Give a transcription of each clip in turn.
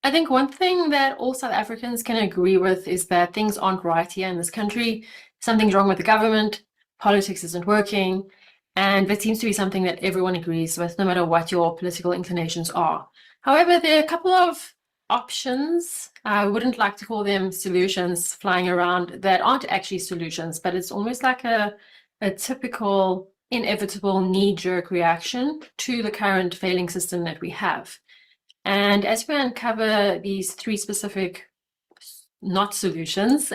I think one thing that all South Africans can agree with is that things aren't right here in this country. Something's wrong with the government, politics isn't working, and that seems to be something that everyone agrees with, no matter what your political inclinations are. However, there are a couple of options. I wouldn't like to call them solutions flying around that aren't actually solutions, but it's almost like a typical, inevitable knee-jerk reaction to the current failing system that we have. And as we uncover these three specific not solutions,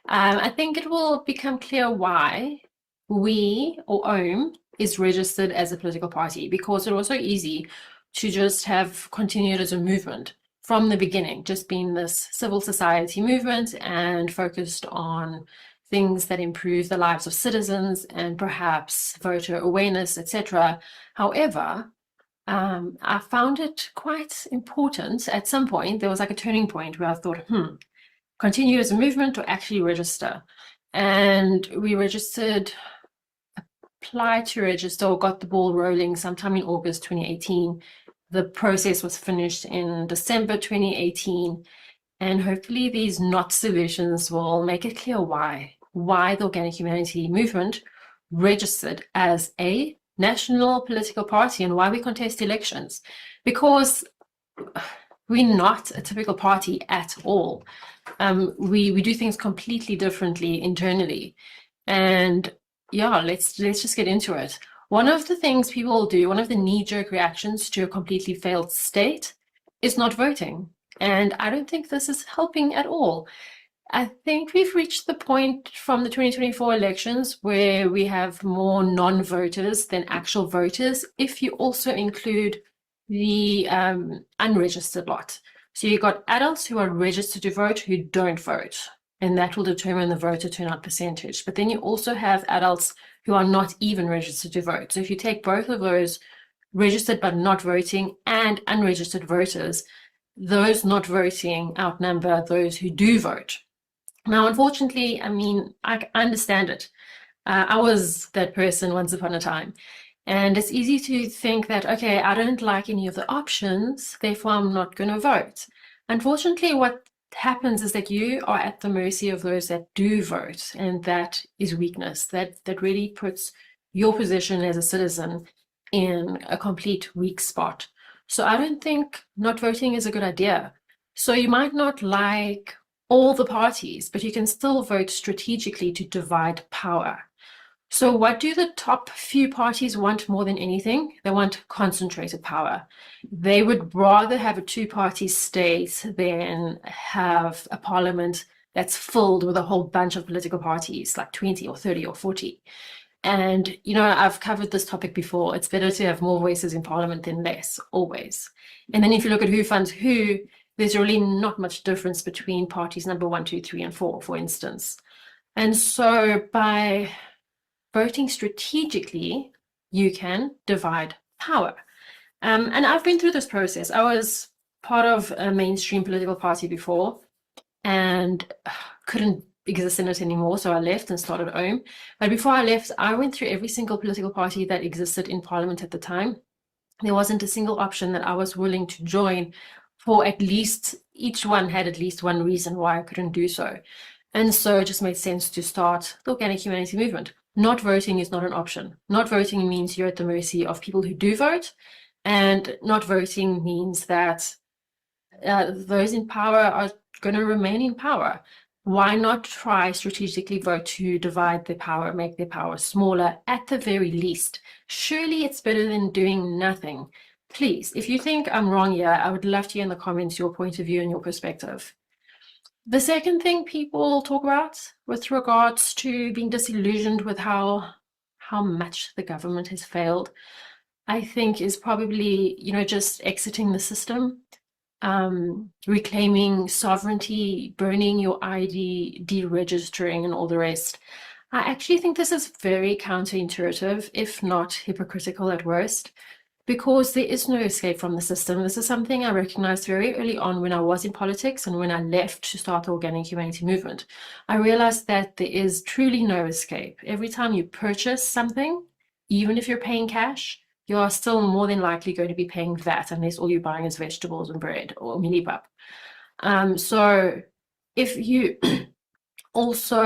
I think it will become clear why we, or OHM, is registered as a political party, because it was so easy to just have continued as a movement from the beginning, just being this civil society movement and focused on things that improve the lives of citizens and perhaps voter awareness, etc. However, I found it quite important. At some point, there was like a turning point where I thought, continue as a movement or actually register. And we registered, applied to register, or got the ball rolling sometime in August 2018. The process was finished in December 2018. And hopefully these not solutions will make it clear why the Organic Humanity Movement registered as a national political party and why we contest elections. Because we're not a typical party at all. We do things completely differently internally. And yeah, let's just get into it. One of the things people do, one of the knee-jerk reactions to a completely failed state is not voting. And I don't think this is helping at all. I think we've reached the point from the 2024 elections where we have more non-voters than actual voters, if you also include the unregistered lot. So you've got adults who are registered to vote who don't vote, and that will determine the voter turnout percentage. But then you also have adults who are not even registered to vote. So if you take both of those, registered but not voting and unregistered voters, those not voting outnumber those who do vote. Now, unfortunately, I mean, I understand it. I was that person once upon a time. And it's easy to think that, okay, I don't like any of the options, therefore I'm not going to vote. Unfortunately, what happens is that you are at the mercy of those that do vote, and that is weakness. That really puts your position as a citizen in a complete weak spot. So I don't think not voting is a good idea. So you might not like all the parties, but you can still vote strategically to divide power. So what do the top few parties want more than anything? They want concentrated power. They would rather have a two-party state than have a parliament that's filled with a whole bunch of political parties, like 20 or 30 or 40. And, you know, I've covered this topic before. It's better to have more voices in parliament than less, always. And then if you look at who funds who, there's really not much difference between parties number 1, 2, 3, and 4, for instance. And so by voting strategically, you can divide power. And I've been through this process. I was part of a mainstream political party before and couldn't exist in it anymore, so I left and started OHM. But before I left, I went through every single political party that existed in parliament at the time. There wasn't a single option that I was willing to join, for at least each one had at least one reason why I couldn't do so. And so it just made sense to start the Organic Humanity Movement. Not voting is not an option. Not voting means you're at the mercy of people who do vote, and not voting means that those in power are going to remain in power. Why not try strategically vote to divide their power, make their power smaller at the very least? Surely it's better than doing nothing. Please, if you think I'm wrong here, I would love to hear in the comments your point of view and your perspective. The second thing people talk about with regards to being disillusioned with how much the government has failed, I think is probably, you know, just exiting the system, reclaiming sovereignty, burning your ID, deregistering, and all the rest. I actually think this is very counterintuitive, if not hypocritical at worst, because there is no escape from the system. This is something I recognized very early on when I was in politics and when I left to start the Organic Humanity Movement. I realized that there is truly no escape. Every time you purchase something, even if you're paying cash, you are still more than likely going to be paying VAT unless all you're buying is vegetables and bread or mini pup. So if you also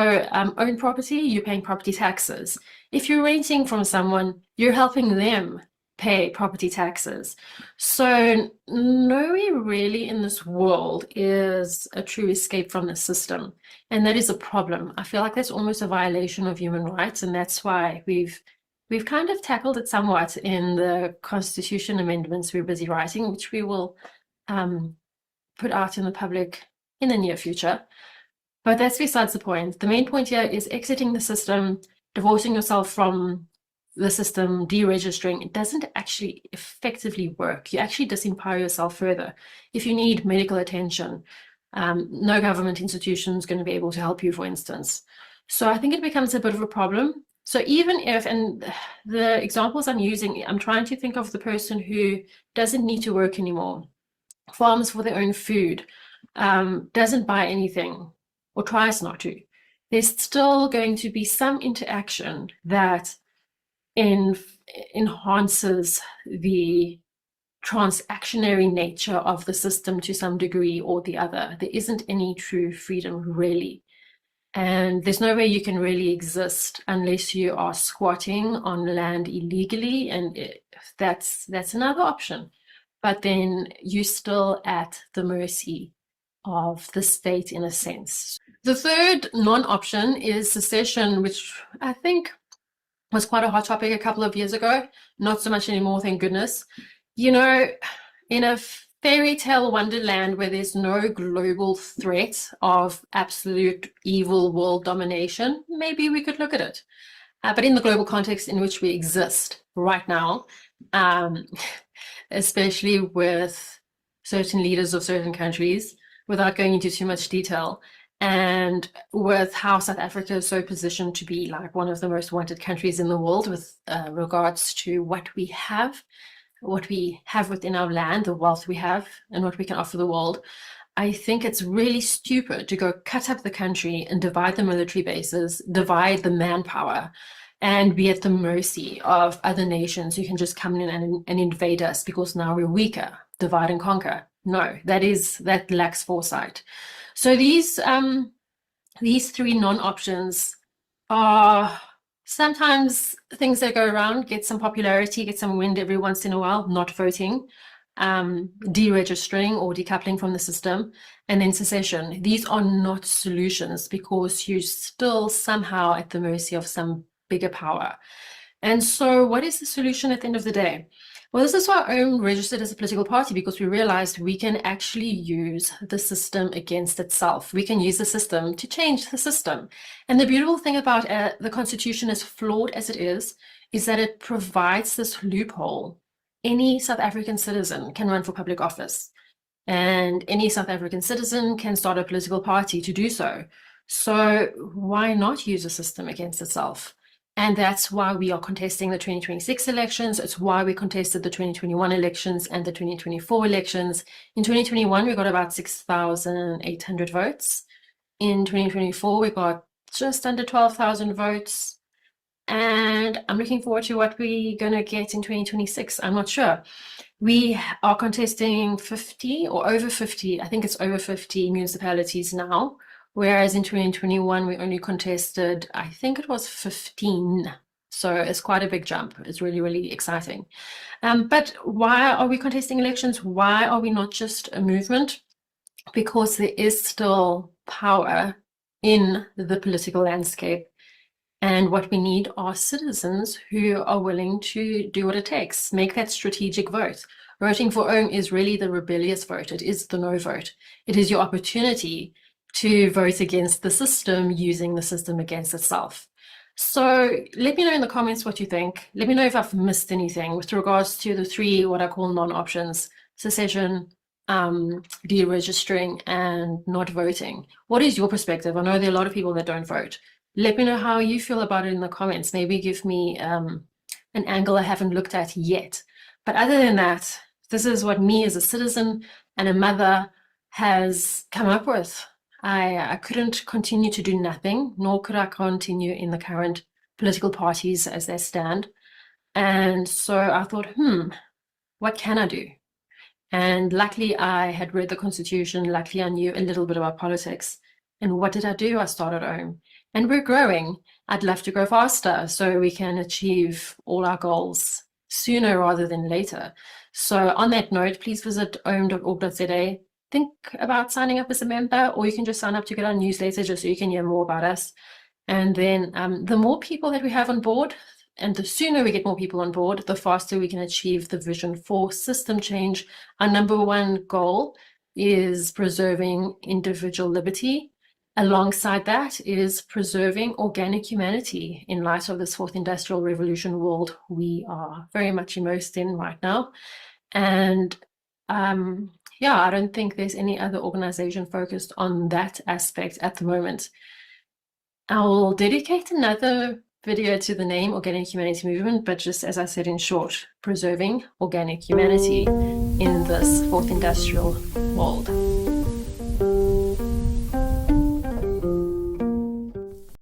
own property, you're paying property taxes. If you're renting from someone, you're helping them pay property taxes. So nowhere really in this world is a true escape from the system. And that is a problem. I feel like that's almost a violation of human rights, and that's why we've kind of tackled it somewhat in the Constitution amendments we're busy writing, which we will put out in the public in the near future. But that's besides the point. The main point here is exiting the system, divorcing yourself from the system, deregistering. It doesn't actually effectively work. You actually disempower yourself further. If you need medical attention, no government institution is going to be able to help you, for instance. So I think it becomes a bit of a problem. So even if, and the examples I'm using, I'm trying to think of the person who doesn't need to work anymore, farms for their own food, doesn't buy anything, or tries not to. There's still going to be some interaction that enhances the transactionary nature of the system to some degree or the other. There isn't any true freedom, really. And there's no way you can really exist unless you are squatting on land illegally, and that's another option. But then you're still at the mercy of the state in a sense. The third non-option is secession, which I think was quite a hot topic a couple of years ago. Not so much anymore, thank goodness. You know, in a fairy tale wonderland where there's no global threat of absolute evil world domination, maybe we could look at it. But in the global context in which we exist right now, especially with certain leaders of certain countries, without going into too much detail, and with how South Africa is so positioned to be like one of the most wanted countries in the world with regards to what we have within our land, the wealth we have, and what we can offer the world. I think it's really stupid to go cut up the country and divide the military bases, divide the manpower, and be at the mercy of other nations who can just come in and invade us because now we're weaker, divide and conquer. No, that lacks foresight. So these three non-options are sometimes things that go around, get some popularity, get some wind every once in a while, not voting, deregistering or decoupling from the system, and then secession. These are not solutions because you're still somehow at the mercy of some bigger power. And so what is the solution at the end of the day? Well, this is why I'm registered as a political party, because we realized we can actually use the system against itself. We can use the system to change the system. And the beautiful thing about the Constitution, as flawed as it is that it provides this loophole. Any South African citizen can run for public office, and any South African citizen can start a political party to do so. So why not use a system against itself? And that's why we are contesting the 2026 elections. It's why we contested the 2021 elections and the 2024 elections. In 2021, we got about 6,800 votes. In 2024, we got just under 12,000 votes. And I'm looking forward to what we're going to get in 2026. I'm not sure. We are contesting 50 or over 50, I think it's over 50 municipalities now. Whereas in 2021, we only contested, I think it was 15. So it's quite a big jump. It's really, really exciting. But why are we contesting elections? Why are we not just a movement? Because there is still power in the political landscape. And what we need are citizens who are willing to do what it takes, make that strategic vote. Voting for Ohm is really the rebellious vote. It is the no vote. It is your opportunity to vote against the system, using the system against itself. So let me know in the comments what you think. Let me know if I've missed anything with regards to the three, what I call non-options: secession, deregistering, and not voting. What is your perspective? I know there are a lot of people that don't vote. Let me know how you feel about it in the comments. Maybe give me an angle I haven't looked at yet. But other than that, this is what me as a citizen and a mother has come up with. I couldn't continue to do nothing, nor could I continue in the current political parties as they stand. And so I thought, what can I do? And luckily, I had read the Constitution. Luckily, I knew a little bit about politics. And what did I do? I started home. And we're growing. I'd love to grow faster so we can achieve all our goals sooner rather than later. So on that note, please visit ohm.org.za. Think about signing up as a member, or you can just sign up to get our newsletter just so you can hear more about us. And then the more people that we have on board, and the sooner we get more people on board, the faster we can achieve the vision for system change. Our number one goal is preserving individual liberty. Alongside that is preserving organic humanity in light of this fourth industrial revolution world we are very much immersed in right now. And yeah, I don't think there's any other organization focused on that aspect at the moment. I'll dedicate another video to the name Organic Humanity Movement, but just as I said in short, preserving organic humanity in this fourth industrial world.